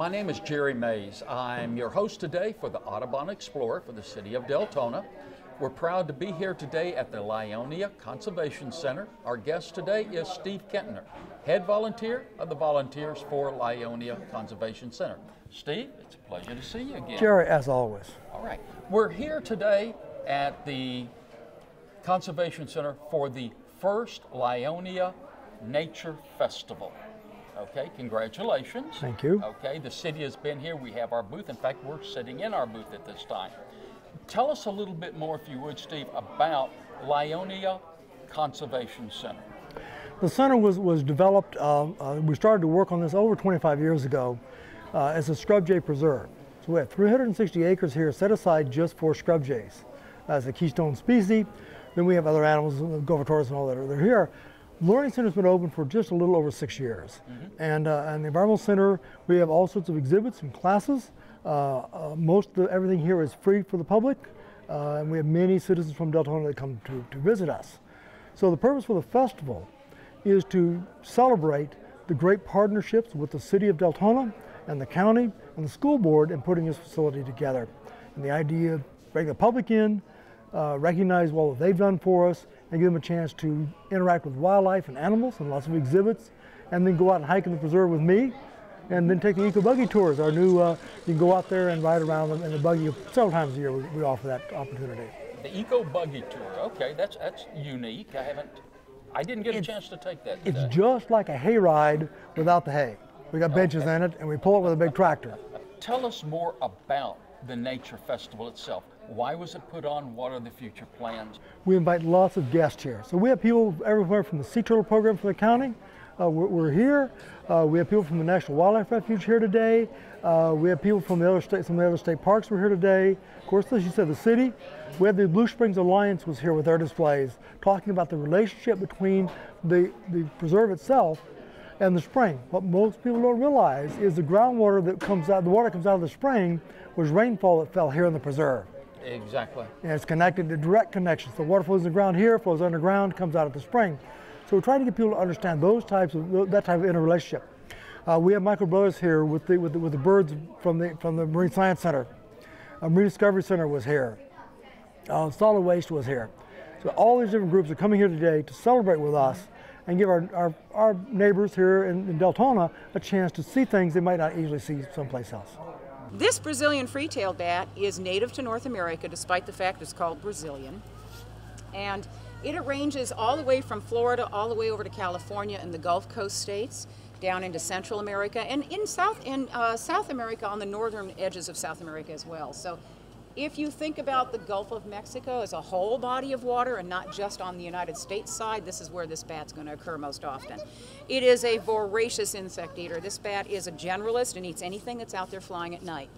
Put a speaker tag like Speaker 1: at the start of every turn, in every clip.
Speaker 1: My name is Jerry Mays. I'm your host today for the Audubon Explorer for the city of Deltona. We're proud to be here today at the Lyonia Conservation Center. Our guest today is Steve Kentner, head volunteer of the Volunteers for Lyonia Conservation Center. Steve, it's a pleasure to see you again.
Speaker 2: Jerry, as always.
Speaker 1: All right. We're here today at the Conservation Center for the first Lyonia Nature Festival. Okay, congratulations.
Speaker 2: Thank you.
Speaker 1: Okay, the city has been here. We have our booth. In fact, we're sitting in our booth at this time. Tell us a little bit more, if you would, Steve, about Lyonia Conservation Center.
Speaker 2: The center was developed, we started to work on this over 25 years ago as a scrub jay preserve. So we have 360 acres here set aside just for scrub jays as a keystone species. Then we have other animals, gopher tortoise and all that are here. Learning Center's been open for just a little over 6 years. And the Environmental Center, we have all sorts of exhibits and classes. Everything here is free for the public, and we have many citizens from Deltona that come to visit us. So the purpose for the festival is to celebrate the great partnerships with the city of Deltona and the county and the school board in putting this facility together. And the idea of bringing the public in, recognize what they've done for us, and give them a chance to interact with wildlife and animals and lots of exhibits, and then go out and hike in the preserve with me, and then take the eco buggy tours. Our new, you can go out there and ride around in the buggy several times a year. We offer that opportunity.
Speaker 1: The eco buggy tour. Okay, that's unique. I didn't get a chance to take that today.
Speaker 2: It's just like a hay ride without the hay. We got benches in it, and we pull it with a big tractor.
Speaker 1: Tell us more about the Nature Festival itself. Why was it put on? What are the future plans?
Speaker 2: We invite lots of guests here. So we have people everywhere from the sea turtle program for the county. We're here. We have people from the National Wildlife Refuge here today. We have people from the other states, some of the other state parks were here today. Of course, as you said, the city. We had the Blue Springs Alliance was here with their displays, talking about the relationship between the preserve itself and the spring. What most people don't realize is the groundwater that comes out, the water that comes out of the spring was rainfall that fell here in the preserve.
Speaker 1: Exactly.
Speaker 2: And it's connected to direct connections. The water flows in the ground here, flows underground, comes out at the spring. So we're trying to get people to understand that type of interrelationship. We have Michael Brothers here with the birds from the Marine Science Center. Marine Discovery Center was here. Solid Waste was here. So all these different groups are coming here today to celebrate with us and give our neighbors here in Deltona a chance to see things they might not easily see someplace else.
Speaker 3: This Brazilian free-tailed bat is native to North America, despite the fact it's called Brazilian. And it ranges all the way from Florida all the way over to California and the Gulf Coast states, down into Central America, and in South America, on the northern edges of South America as well. So if you think about the Gulf of Mexico as a whole body of water and not just on the United States side, this is where this bat's going to occur most often. It is a voracious insect eater. This bat is a generalist and eats anything that's out there flying at night.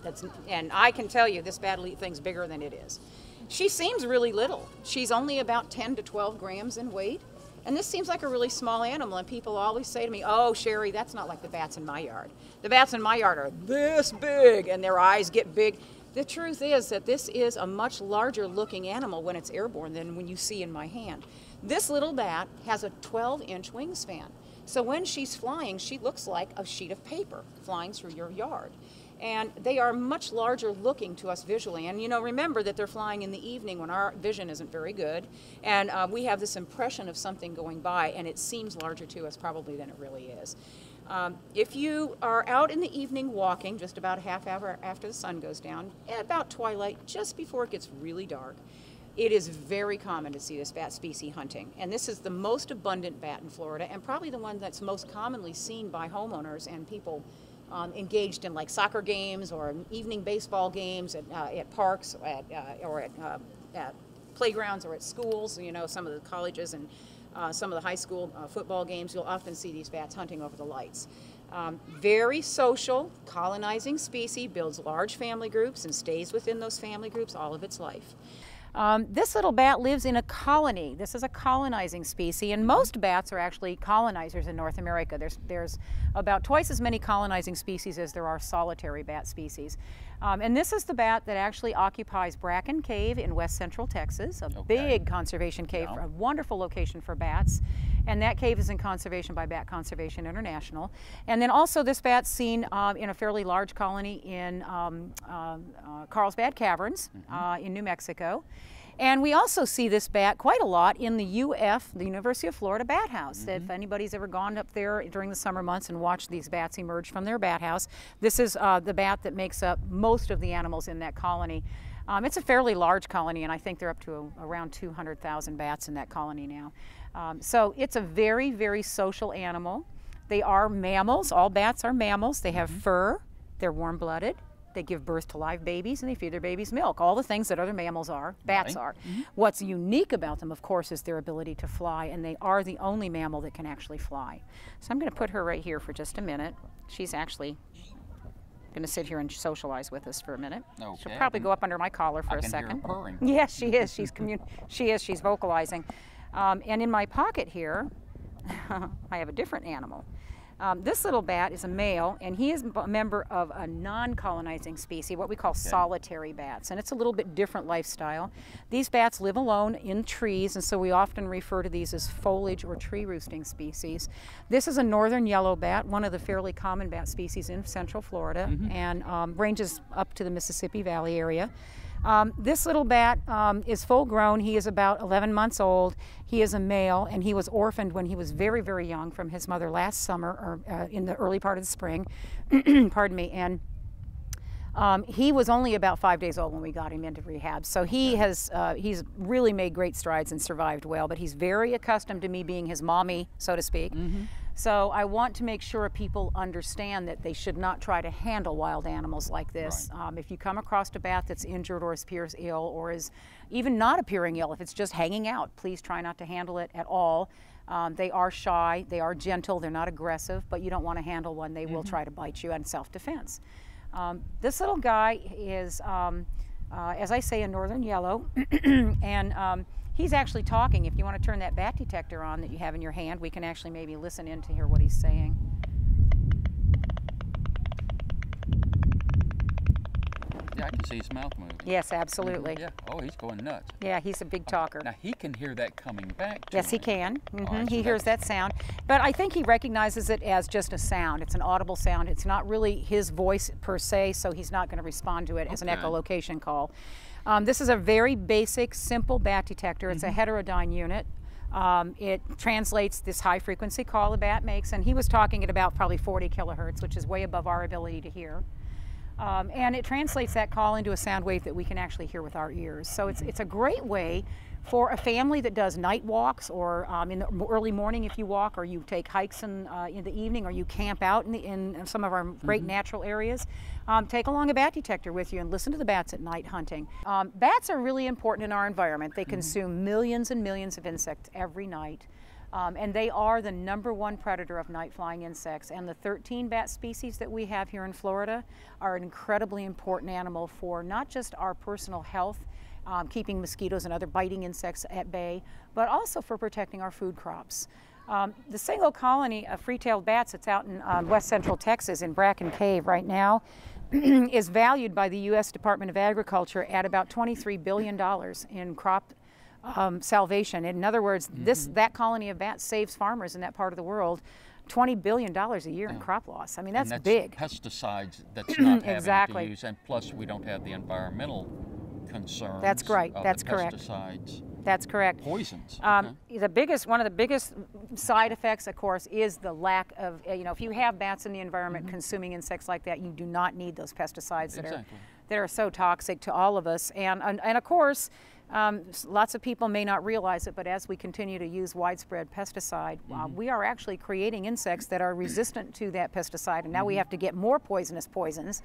Speaker 3: And I can tell you, this bat will eat things bigger than it is. She seems really little. She's only about 10 to 12 grams in weight. And this seems like a really small animal, and people always say to me, "Oh, Sherry, that's not like the bats in my yard. The bats in my yard are this big," and their eyes get big. The truth is that this is a much larger looking animal when it's airborne than when you see in my hand. This little bat has a 12-inch wingspan. So when she's flying, she looks like a sheet of paper flying through your yard. And they are much larger looking to us visually. And remember that they're flying in the evening when our vision isn't very good. And we have this impression of something going by, and it seems larger to us probably than it really is. If you are out in the evening walking, just about a half hour after the sun goes down, at about twilight, just before it gets really dark, it is very common to see this bat species hunting. And this is the most abundant bat in Florida, and probably the one that's most commonly seen by homeowners and people engaged in like soccer games or evening baseball games at parks or at playgrounds or at schools. Some of the colleges and some of the high school football games, you'll often see these bats hunting over the lights. Very social, colonizing species, builds large family groups and stays within those family groups all of its life. This little bat lives in a colony. This is a colonizing species, and most bats are actually colonizers in North America. There's about twice as many colonizing species as there are solitary bat species. And this is the bat that actually occupies Bracken Cave in west central Texas, a big conservation cave, a wonderful location for bats. And that cave is in conservation by Bat Conservation International. And then also this bat's seen in a fairly large colony in Carlsbad Caverns in New Mexico. And we also see this bat quite a lot in the UF, the University of Florida Bat House. If anybody's ever gone up there during the summer months and watched these bats emerge from their bat house, this is the bat that makes up most of the animals in that colony. It's a fairly large colony, and I think they're up to around 200,000 bats in that colony now. So it's a very, very social animal. They are mammals. All bats are mammals. They have fur. They're warm-blooded. They give birth to live babies, and they feed their babies milk. All the things that other mammals are, bats are. What's unique about them, of course, is their ability to fly, and they are the only mammal that can actually fly. So I'm going to put her right here for just a minute. She's actually going to sit here and socialize with us for a minute.
Speaker 1: Okay,
Speaker 3: She'll probably go up under my collar for a second.
Speaker 1: Hear her purring.
Speaker 3: Yes, she is. She's vocalizing. And in my pocket here, I have a different animal. This little bat is a male, and he is a member of a non-colonizing species, what we call solitary bats, and it's a little bit different lifestyle. These bats live alone in trees, and so we often refer to these as foliage or tree roosting species. This is a northern yellow bat, one of the fairly common bat species in central Florida, and ranges up to the Mississippi Valley area. This little bat is full grown. He is about 11 months old. He is a male, and he was orphaned when he was very, very young from his mother last summer, or in the early part of the spring, pardon me, and he was only about 5 days old when we got him into rehab. So he's really made great strides and survived well, but he's very accustomed to me being his mommy, so to speak. So I want to make sure people understand that they should not try to handle wild animals like this. If you come across a bat that's injured or appears ill or is even not appearing ill, if it's just hanging out, please try not to handle it at all. They are shy, they are gentle, they're not aggressive, but you don't want to handle one. They will try to bite you in self-defense. This little guy is, as I say, a northern yellow, and he's actually talking. If you want to turn that bat detector on that you have in your hand, we can actually maybe listen in to hear what he's saying.
Speaker 1: Yeah, I can see his mouth moving.
Speaker 3: Yes, absolutely.
Speaker 1: Yeah. Oh, he's going nuts.
Speaker 3: Yeah, he's a big talker.
Speaker 1: Now he can hear that coming back to
Speaker 3: Yes, he
Speaker 1: him.
Speaker 3: can.
Speaker 1: Right,
Speaker 3: He
Speaker 1: so
Speaker 3: hears that sound. But I think he recognizes it as just a sound. It's an audible sound. It's not really his voice per se, so he's not going to respond to it as an echolocation call. This is a very basic, simple bat detector. It's a heterodyne unit. It translates this high frequency call the bat makes, and he was talking at about probably 40 kilohertz, which is way above our ability to hear. And it translates that call into a sound wave that we can actually hear with our ears. So it's a great way for a family that does night walks, or in the early morning if you walk, or you take hikes in the evening, or you camp out in some of our great natural areas. Take along a bat detector with you and listen to the bats at night hunting. Bats are really important in our environment. They consume millions and millions of insects every night. And they are the #1 predator of night-flying insects. And the 13 bat species that we have here in Florida are an incredibly important animal for not just our personal health, keeping mosquitoes and other biting insects at bay, but also for protecting our food crops. The single colony of free-tailed bats that's out in west central Texas in Bracken Cave right now is valued by the U.S. Department of Agriculture at about $23 billion in crop salvation. In other words, that colony of bats saves farmers in that part of the world $20 billion a year in crop loss. I mean, that's big.
Speaker 1: Pesticides that's not having
Speaker 3: Exactly.
Speaker 1: to use, and plus we don't have the environmental concerns.
Speaker 3: That's right.
Speaker 1: Of
Speaker 3: That's
Speaker 1: the
Speaker 3: correct.
Speaker 1: Pesticides.
Speaker 3: That's correct.
Speaker 1: Poisons.
Speaker 3: One of the biggest side effects, of course, is the lack of, if you have bats in the environment consuming insects like that, you do not need those pesticides that are so toxic to all of us. And of course, lots of people may not realize it, but as we continue to use widespread pesticide, we are actually creating insects that are resistant to that pesticide, and now we have to get more poisonous poisons.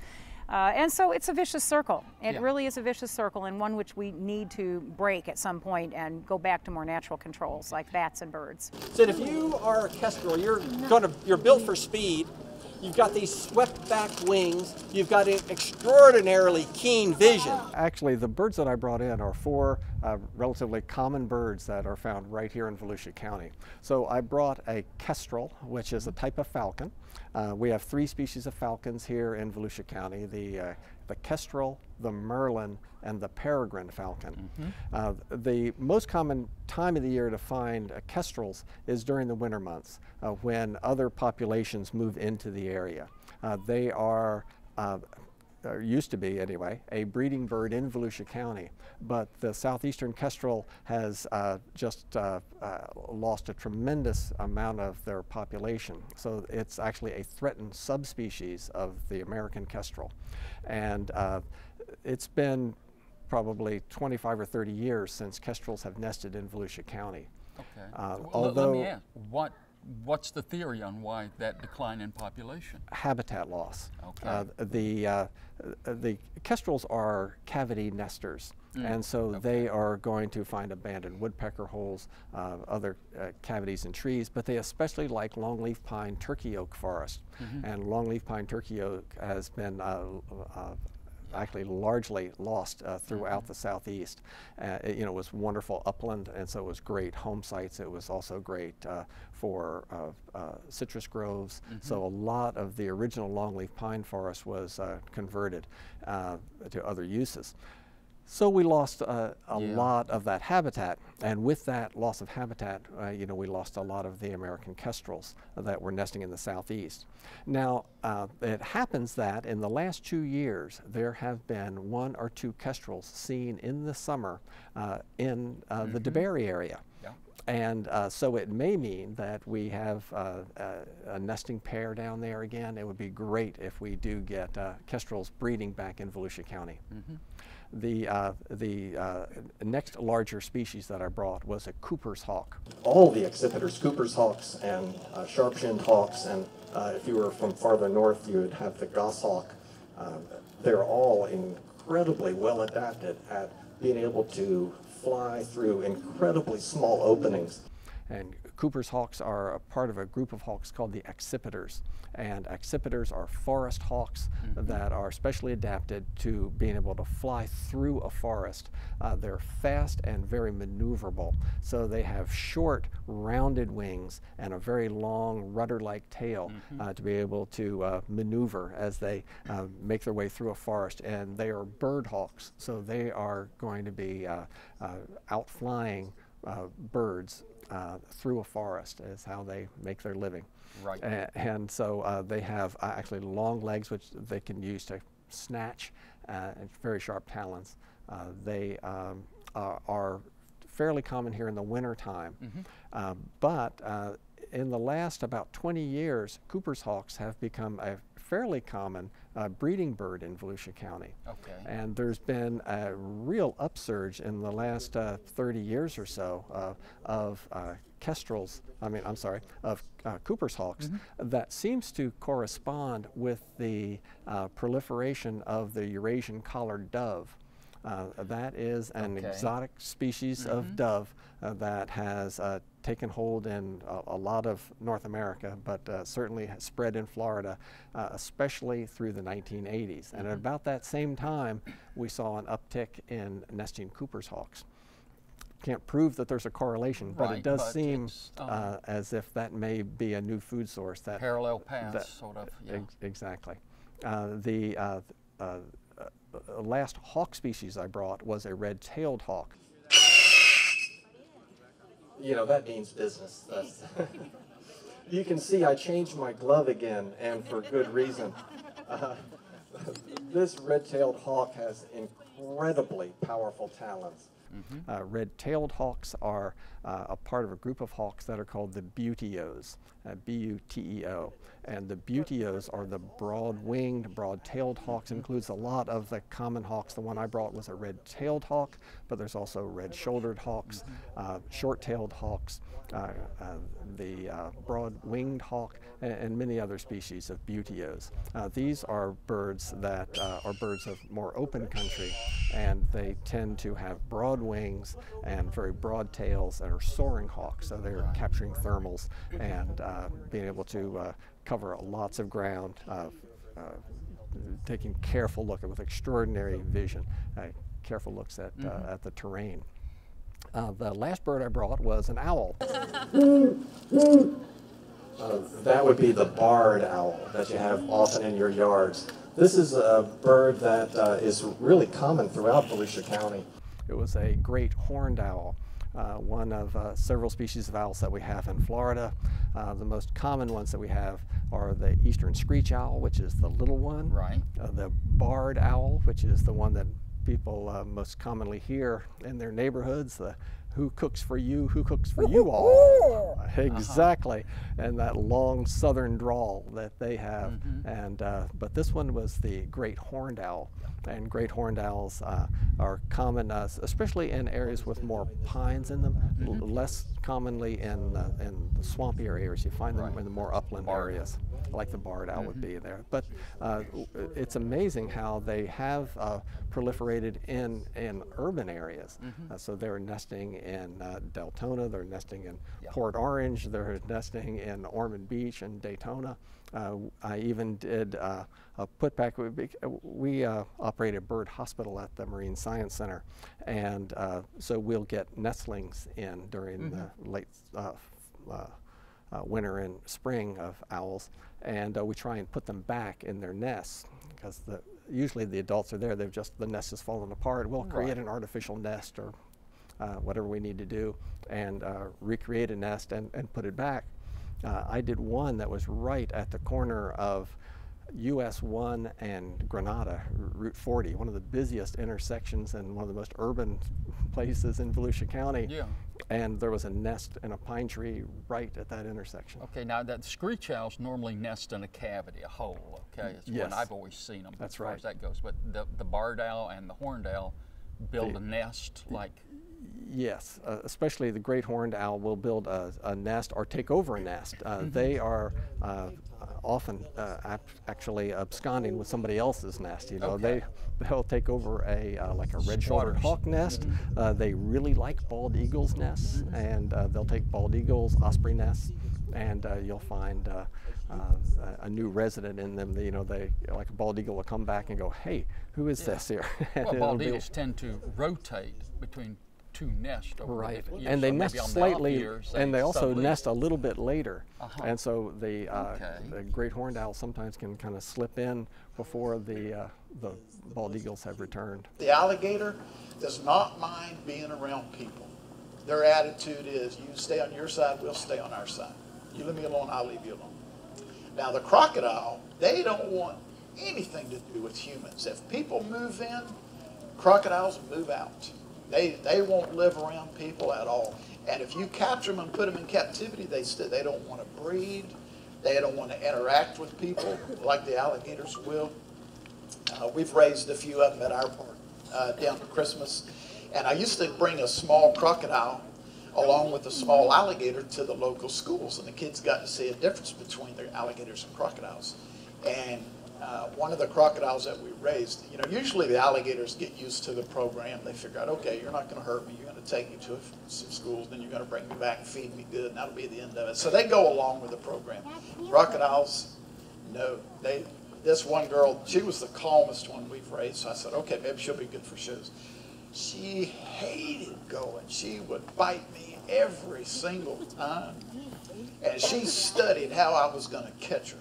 Speaker 3: And so it's a vicious circle. It really is a vicious circle, and one which we need to break at some point and go back to more natural controls like bats and birds.
Speaker 4: So if you are a kestrel, you're built for speed. You've got these swept back wings. You've got an extraordinarily keen vision.
Speaker 5: Actually, the birds that I brought in are 4
Speaker 4: relatively common birds that are found right here in Volusia County. So I brought a kestrel, which is a type of falcon. We have 3 species of falcons here in Volusia County, the kestrel, the merlin, and the peregrine falcon. The most common time of the year to find kestrels is during the winter months when other populations move into the area. They are or used to be anyway, a breeding bird in Volusia County, but the southeastern kestrel has just lost a tremendous amount of their population. So it's actually a threatened subspecies of the American kestrel. And it's been probably 25 or 30 years since kestrels have nested in Volusia County.
Speaker 1: Okay.
Speaker 4: Although,
Speaker 1: let me ask, what's the theory on why that decline in population?
Speaker 4: Habitat loss.
Speaker 1: Okay.
Speaker 4: The kestrels are cavity nesters, and so they are going to find abandoned woodpecker holes, other cavities in trees, but they especially like longleaf pine turkey oak forest. And longleaf pine turkey oak has been actually largely lost throughout the southeast. It was wonderful upland, and so it was great home sites. It was also great for citrus groves. So a lot of the original longleaf pine forest was converted to other uses. So we lost a lot of that habitat, and with that loss of habitat, we lost a lot of the American kestrels that were nesting in the southeast. Now, it happens that in the last 2 years, there have been 1 or 2 kestrels seen in the summer in the DeBerry area. And so it may mean that we have a nesting pair down there again. It would be great if we do get kestrels breeding back in Volusia County. The next larger species that I brought was a Cooper's hawk. All the accipiters, Cooper's hawks and sharp-shinned hawks, and if you were from farther north, you would have the goshawk. They're all incredibly well adapted at being able to fly through incredibly small openings. And Cooper's hawks are a part of a group of hawks called the accipiters. And accipiters are forest hawks that are specially adapted to being able to fly through a forest. They're fast and very maneuverable. So they have short, rounded wings and a very long, rudder-like tail to be able to maneuver as they make their way through a forest. And they are bird hawks, so they are going to be outflying birds through a forest is how they make their living.
Speaker 1: Right.
Speaker 4: And so they have actually long legs which they can use to snatch and very sharp talons. They are fairly common here in the winter time. But in the last about 20 years, Cooper's hawks have become a fairly common breeding bird in Volusia County.
Speaker 1: Okay.
Speaker 4: And there's been a real upsurge in the last 30 years or so of kestrels, of Cooper's hawks that seems to correspond with the proliferation of the Eurasian collared dove. That is an exotic species of dove that has taken hold in a lot of North America, but certainly has spread in Florida, especially through the 1980s. And at about that same time, we saw an uptick in nesting Cooper's hawks. Can't prove that there's a correlation, but it does seem as if that may be a new food source. That
Speaker 1: parallel paths, sort of. Yeah.
Speaker 4: Exactly. The last hawk species I brought was a red-tailed hawk. That means business. You can see I changed my glove again, and for good reason. This red-tailed hawk has incredibly powerful talons. Red-tailed hawks are a part of a group of hawks that are called the buteos, B-U-T-E-O. And the buteos are the broad-winged, broad-tailed hawks. It includes a lot of the common hawks. The one I brought was a red-tailed hawk, but there's also red-shouldered hawks, short-tailed hawks, the broad-winged hawk, and many other species of buteos. These are birds that are birds of more open country, and they tend to have broad wings and very broad tails and are soaring hawks. So they're capturing thermals and being able to cover lots of ground, taking careful look with extraordinary vision, careful looks at the terrain. The last bird I brought was an owl. That would be the barred owl that you have often in your yards. This is a bird that is really common throughout Volusia County. It was a great horned owl, one of several species of owls that we have in Florida. The most common ones that we have are the eastern screech owl, which is the little one.
Speaker 1: Right.
Speaker 4: The barred owl, which is the one that people most commonly hear in their neighborhoods. The who cooks for you, who cooks for you all. Exactly. And that long southern drawl that they have. And but this one was the great horned owl. And great horned owls are common, especially in areas with more pines in them, less commonly in the swampier areas. You find them in the more upland areas, like the barred owl would be there. But it's amazing how they have proliferated in urban areas. So they're nesting in Deltona, they're nesting in Port Orange, they're nesting in Ormond Beach and Daytona. I even did a putback. We operate a bird hospital at the Marine Science Center, and so we'll get nestlings in during the late winter and spring of owls, and we try and put them back in their nests because usually the adults are there. The nest has fallen apart. We'll create an artificial nest or whatever we need to do, and recreate a nest and put it back. I did one that was right at the corner of US 1 and Granada, Route 40, one of the busiest intersections and one of the most urban places in Volusia County.
Speaker 1: Yeah.
Speaker 4: And there was a nest in a pine tree right at that intersection.
Speaker 1: Okay, now that screech owls normally nest in a cavity, a hole, okay? It's when I've always seen them as far as that goes. But the barred owl and the horned owl build a nest like...
Speaker 4: Yes, especially the great horned owl will build a nest or take over a nest. They are often actually absconding with somebody else's nest. You know, they'll take over like a red-shouldered hawk nest. They really like bald eagles' nests, and they'll take bald eagles, osprey nests, and you'll find a new resident in them. You know, like a bald eagle will come back and go, "Hey, who is this here?"
Speaker 1: Well, bald eagles tend to rotate between two nests over different years,
Speaker 4: and they
Speaker 1: so
Speaker 4: nest slightly, and they also nest a little bit later. And so the great horned owl sometimes can kind of slip in before the bald eagles have returned.
Speaker 5: The alligator does not mind being around people. Their attitude is, you stay on your side, we'll stay on our side. You leave me alone, I'll leave you alone. Now the crocodile, they don't want anything to do with humans. If people move in, crocodiles move out. They won't live around people at all. And if you capture them and put them in captivity, they don't want to breed. They don't want to interact with people like the alligators will. We've raised a few of them at our park down for Christmas. And I used to bring a small crocodile along with a small alligator to the local schools. And the kids got to see a difference between the alligators and crocodiles. And one of the crocodiles that we raised, you know, usually the alligators get used to the program. They figure out, okay, you're not going to hurt me. You're going to take me to some schools, then you're going to bring me back and feed me good, and that'll be the end of it. So they go along with the program. Crocodiles, no. This one girl, she was the calmest one we've raised. So I said, okay, maybe she'll be good for shows. She hated going. She would bite me every single time. And she studied how I was going to catch her.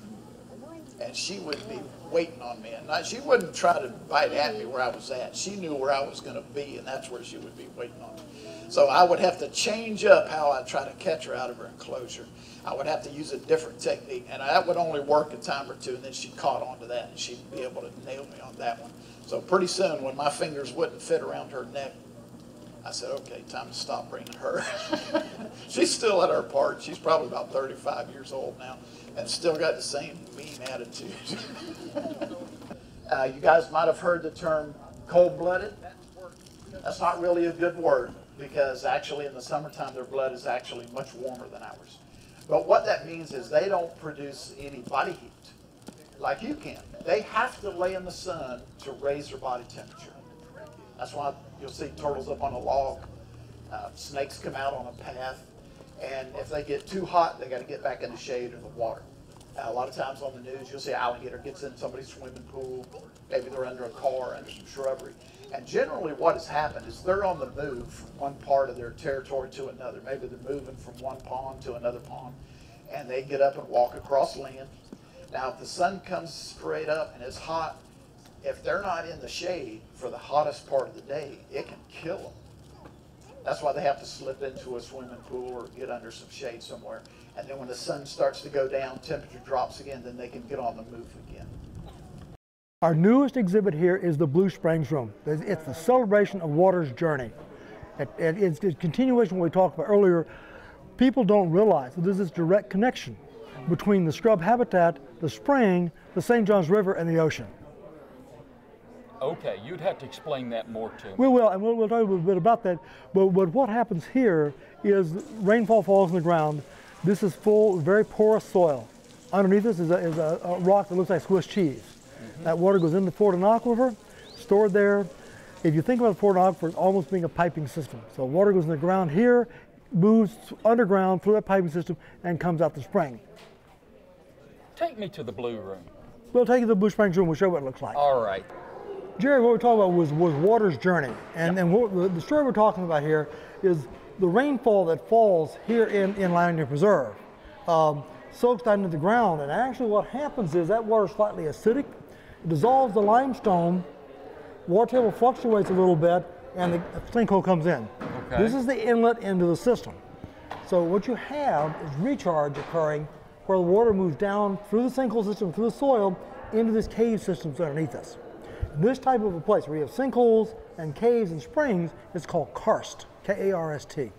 Speaker 5: And she would be waiting on me. And she wouldn't try to bite at me where I was at. She knew where I was going to be, and that's where she would be waiting on me. So I would have to change up how I try to catch her out of her enclosure. I would have to use a different technique, and that would only work a time or two, and then she caught on to that, and she'd be able to nail me on that one. So pretty soon, when my fingers wouldn't fit around her neck, I said, okay, time to stop bringing her. She's still at our park. She's probably about 35 years old now and still got the same mean attitude. You guys might have heard the term cold-blooded. That's not really a good word because actually in the summertime their blood is actually much warmer than ours. But what that means is they don't produce any body heat like you can. They have to lay in the sun to raise their body temperature. That's why you'll see turtles up on a log, snakes come out on a path, and if they get too hot, they got to get back in the shade or the water. A lot of times on the news, you'll see an alligator gets in somebody's swimming pool, maybe they're under a car, under some shrubbery, And generally what has happened is they're on the move from one part of their territory to another. Maybe they're moving from one pond to another pond, and they get up and walk across land. Now, if the sun comes straight up and it's hot, if they're not in the shade for the hottest part of the day, it can kill them. That's why they have to slip into a swimming pool or get under some shade somewhere. And then when the sun starts to go down, temperature drops again, then they can get on the move again.
Speaker 2: Our newest exhibit here is the Blue Springs Room. It's the celebration of water's journey. It's a continuation of what we talked about earlier. People don't realize that there's this direct connection between the scrub habitat, the spring, the St. Johns River, and the ocean.
Speaker 1: Okay, you'd have to explain that more to me.
Speaker 2: We will, and we'll talk a little bit about that. But what happens here is rainfall falls on the ground. This is full, very porous soil. Underneath this is a rock that looks like Swiss cheese. That water goes into the Florida Aquifer, stored there. If you think about the Florida Aquifer, it's almost being a piping system. So water goes in the ground here, moves underground through that piping system, and comes out the spring.
Speaker 1: Take me to the Blue Room.
Speaker 2: We'll take you to the Blue Springs Room. We'll show you what it looks like.
Speaker 1: All right.
Speaker 2: Jerry, what we're talking about was water's journey. And the story we're talking about here is the rainfall that falls here in Lyonia Preserve. Soaks down into the ground, and actually what happens is that water is slightly acidic. It dissolves the limestone, water table fluctuates a little bit, and the sinkhole comes in.
Speaker 1: Okay.
Speaker 2: This is the inlet into the system. So what you have is recharge occurring where the water moves down through the sinkhole system, through the soil, into this cave systems underneath us. This type of a place where you have sinkholes and caves and springs is called karst, K-A-R-S-T,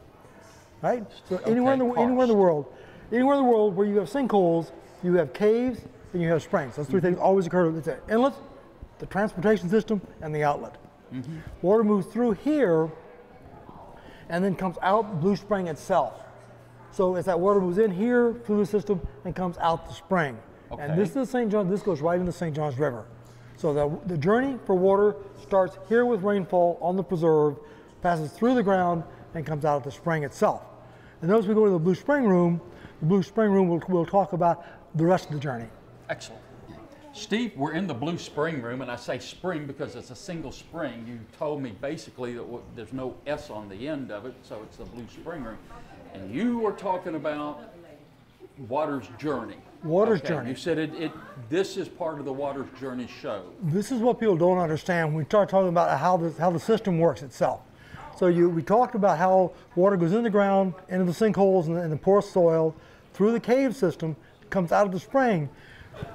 Speaker 2: right? So
Speaker 1: Okay,
Speaker 2: anywhere in the world where you have sinkholes, you have caves, and you have springs. Those three things always occur. It's an inlet, the transportation system, and the outlet. Water moves through here and then comes out Blue Spring itself. So as that water moves in here through the system and comes out the spring.
Speaker 1: Okay.
Speaker 2: And this is St. John, this goes right into St. Johns River. So the journey for water starts here with rainfall on the preserve, passes through the ground, and comes out at the spring itself. And as we go to the Blue Spring Room, we'll talk about the rest of the journey.
Speaker 1: Excellent. Steve, we're in the Blue Spring Room, and I say spring because it's a single spring. You told me basically that there's no S on the end of it, so it's the Blue Spring Room. And you were talking about water's journey.
Speaker 2: Water's journey.
Speaker 1: You said this is part of the water's journey show.
Speaker 2: This is what people don't understand when we start talking about how the system works itself. So we talked about how water goes in the ground, into the sinkholes and the porous soil, through the cave system, comes out of the spring.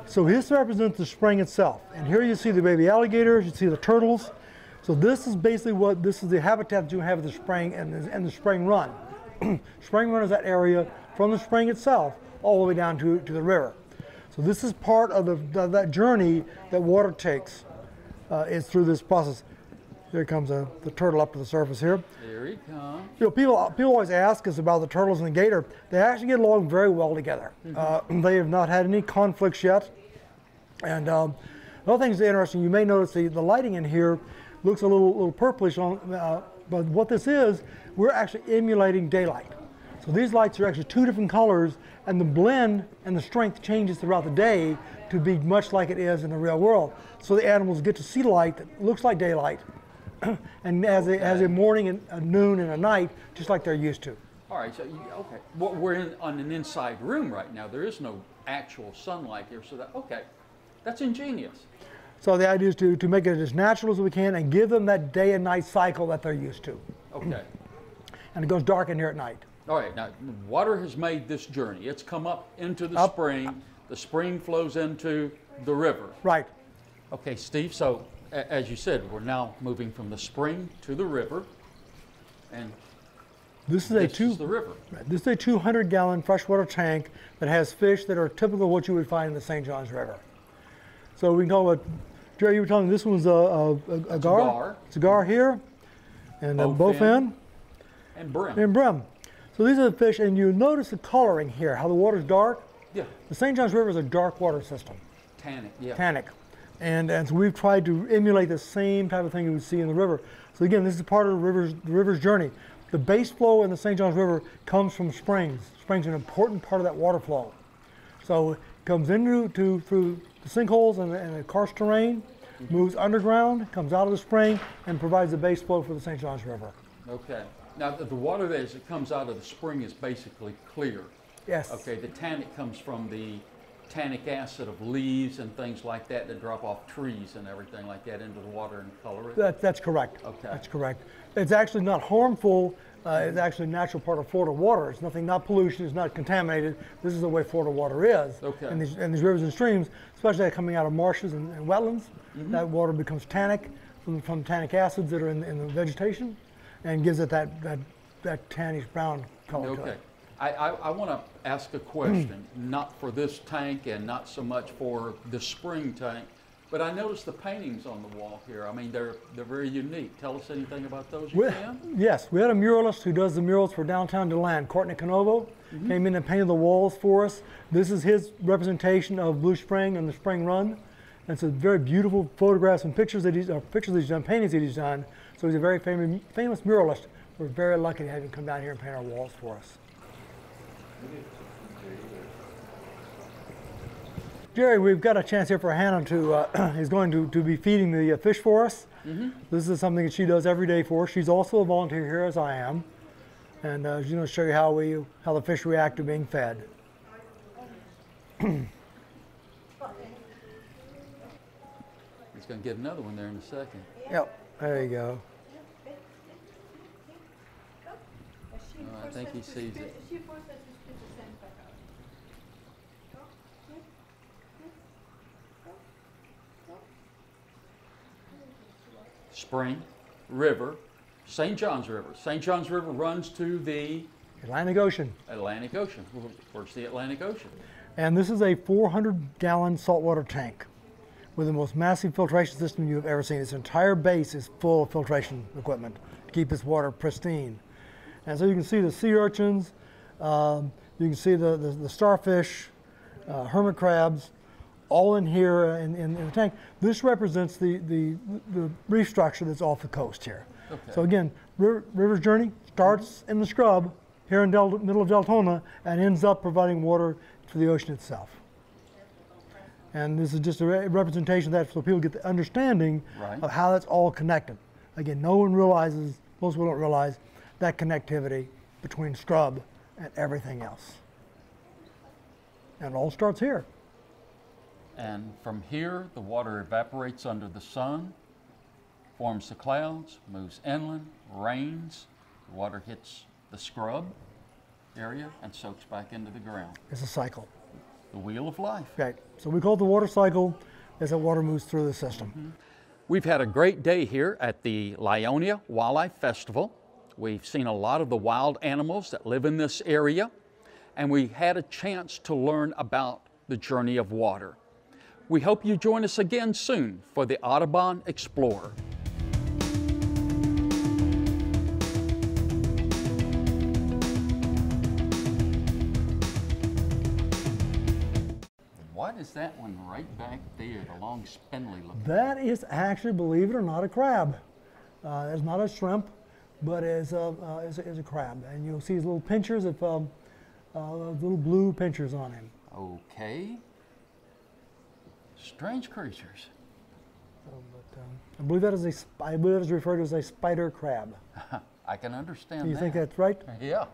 Speaker 2: So this represents the spring itself. And here you see the baby alligators, you see the turtles. So this is basically this is the habitat that you have at the spring and the spring run. Spring run is that area from the spring itself all the way down to the river. So this is part of that journey that water takes is through this process. Here comes the turtle up to the surface here.
Speaker 1: Here he comes.
Speaker 2: You know, people always ask us about the turtles and the gator. They actually get along very well together. They have not had any conflicts yet. And another thing that's interesting, you may notice the lighting in here looks a little purplish, but what this is, we're actually emulating daylight. So these lights are actually two different colors, and the blend and the strength changes throughout the day to be much like it is in the real world. So the animals get to see light that looks like daylight, and has a morning, and a noon, and a night, just like they're used to.
Speaker 1: All right, so okay. Well, we're on an inside room right now. There is no actual sunlight here, so that's ingenious.
Speaker 2: So the idea is to make it as natural as we can and give them that day and night cycle that they're used to.
Speaker 1: Okay.
Speaker 2: And it goes dark in here at night.
Speaker 1: All right, now water has made this journey. It's come up into the spring. The spring flows into the river.
Speaker 2: Right.
Speaker 1: Okay, Steve, so as you said, we're now moving from the spring to the river, and
Speaker 2: this is
Speaker 1: the river.
Speaker 2: This is a 200-gallon freshwater tank that has fish that are typical of what you would find in the St. Johns River. So we can talk about, Jerry, you were telling me this one's a gar. It's a gar here, and a bowfin.
Speaker 1: And brim.
Speaker 2: And brim. So these are the fish, and you notice the coloring here, how the water's dark.
Speaker 1: Yeah.
Speaker 2: The St. Johns River is a dark water system.
Speaker 1: Tannic, yeah.
Speaker 2: Tannic. And so we've tried to emulate the same type of thing you would see in the river. So again, this is part of the river's journey. The base flow in the St. Johns River comes from springs. Springs are an important part of that water flow. So it comes in through the sinkholes and the karst terrain, moves underground, comes out of the spring, and provides the base flow for the St. Johns River.
Speaker 1: Okay. Now, the water as it comes out of the spring is basically clear.
Speaker 2: Yes.
Speaker 1: Okay, the tannic comes from the tannic acid of leaves and things like that that drop off trees and everything like that into the water and color it?
Speaker 2: That's correct.
Speaker 1: Okay.
Speaker 2: That's correct. It's actually not harmful. It's actually a natural part of Florida water. It's nothing, not pollution, it's not contaminated. This is the way Florida water is.
Speaker 1: Okay.
Speaker 2: And these rivers and streams, especially coming out of marshes and wetlands, that water becomes tannic from tannic acids that are in the vegetation and gives it that tannish brown color to
Speaker 1: Okay.
Speaker 2: it.
Speaker 1: I want to ask a question, not for this tank and not so much for the spring tank, but I noticed the paintings on the wall here. I mean, they're very unique. Tell us anything about those you can?
Speaker 2: Yes, we had a muralist who does the murals for downtown DeLand, Courtney Canovo, came in and painted the walls for us. This is his representation of Blue Spring and the Spring Run. And so very beautiful photographs and pictures that he's done, paintings that he's done. So he's a very famous muralist. We're very lucky to have him come down here and paint our walls for us. Jerry, we've got a chance here for Hannah to, is going to be feeding the fish for us. This is something that she does every day for us. She's also a volunteer here, as I am. And she's going to show you how the fish react to being fed.
Speaker 1: He's going to get another one there in a second.
Speaker 2: Yep, there you go.
Speaker 1: I think he sees it. Spring, river, St. Johns River. St. Johns River runs to the
Speaker 2: Atlantic Ocean.
Speaker 1: Atlantic Ocean. Where's the Atlantic Ocean?
Speaker 2: And this is a 400-gallon saltwater tank with the most massive filtration system you've ever seen. Its entire base is full of filtration equipment to keep this water pristine. And so you can see the sea urchins, you can see the starfish, hermit crabs, all in here in the tank. This represents the reef structure that's off the coast here.
Speaker 1: Okay.
Speaker 2: So again, River's journey starts in the scrub here in middle of Deltona and ends up providing water to the ocean itself. And this is just a representation of that so people get the understanding of how that's all connected. Again, most people don't realize that connectivity between scrub and everything else. And it all starts here.
Speaker 1: And from here, the water evaporates under the sun, forms the clouds, moves inland, rains, the water hits the scrub area and soaks back into the ground.
Speaker 2: It's a cycle.
Speaker 1: The wheel of life.
Speaker 2: Right. So we call it the water cycle as the water moves through the system.
Speaker 1: We've had a great day here at the Lyonia Wildlife Festival. We've seen a lot of the wild animals that live in this area, and we had a chance to learn about the journey of water. We hope you join us again soon for the Audubon Explorer. What is that one right back there, the long spindly looking?
Speaker 2: That is actually, believe it or not, a crab. It's not a shrimp, but is a crab. And you'll see his little pinchers of little blue pinchers on him.
Speaker 1: Okay. Strange creatures.
Speaker 2: But, I believe that is referred to as a spider crab.
Speaker 1: I can understand
Speaker 2: Do you
Speaker 1: that.
Speaker 2: think that's right?
Speaker 1: Yeah.